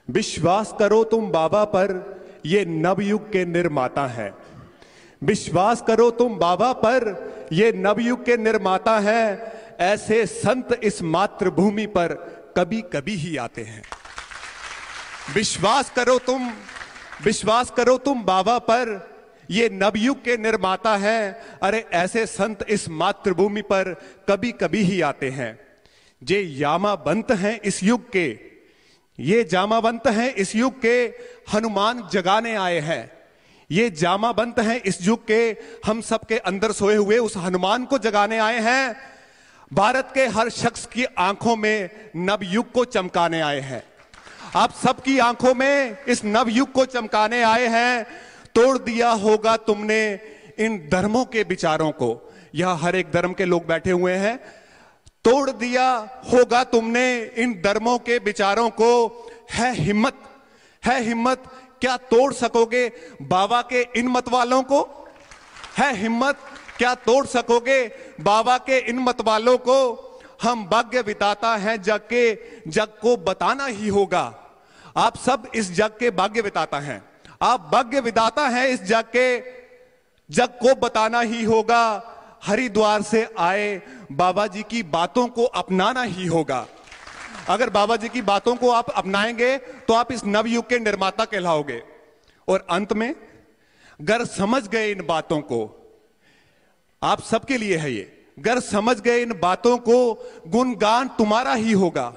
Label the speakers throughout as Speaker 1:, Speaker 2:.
Speaker 1: विश्वास करो तुम बाबा पर, ये नवयुग के निर्माता हैं। विश्वास करो तुम बाबा पर, ये नवयुग के निर्माता हैं। ऐसे संत इस मातृभूमि पर कभी कभी ही आते हैं। विश्वास करो तुम बाबा पर, ये नवयुग के निर्माता हैं। अरे ऐसे संत इस मातृभूमि पर कभी कभी ही आते हैं। जे यामावंत हैं इस युग के, ये जामावंत हैं इस युग के, हनुमान जगाने आए हैं। ये जामावंत हैं इस युग के, हम सबके अंदर सोए हुए उस हनुमान को जगाने आए हैं। भारत के हर शख्स की आंखों में नवयुग को चमकाने आए हैं। आप सबकी आंखों में इस नवयुग को चमकाने आए हैं। तोड़ दिया होगा तुमने इन धर्मों के विचारों को। यह हर एक धर्म के लोग बैठे हुए हैं। तोड़ दिया होगा तुमने इन धर्मों के विचारों को। है हिम्मत क्या तोड़ सकोगे बाबा के इन मत वालों को? है हिम्मत क्या तोड़ सकोगे बाबा के इन मत वालों को? हम भाग्य विधाता हैं जग के, जग को बताना ही होगा। आप सब इस जग के भाग्य विधाता हैं। आप भाग्य विधाता हैं इस जग के, जग को बताना ही होगा। हरिद्वार से आए बाबा जी की बातों को अपनाना ही होगा। अगर बाबा जी की बातों को आप अपनाएंगे तो आप इस नवयुग के निर्माता कहलाओगे। और अंत में, गर समझ गए इन बातों को, आप सबके लिए है ये, गर समझ गए इन बातों को, गुणगान तुम्हारा ही होगा।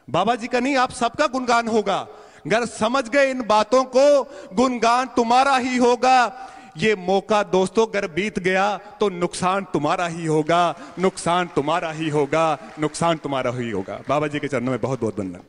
Speaker 1: बाबा जी का नहीं, आप सबका गुणगान होगा। गर समझ गए इन बातों को, गुणगान तुम्हारा ही होगा। ये मौका दोस्तों अगर बीत गया तो नुकसान तुम्हारा ही होगा, नुकसान तुम्हारा ही होगा, नुकसान तुम्हारा ही होगा। बाबा जी के चरणों में बहुत बहुत वंदन।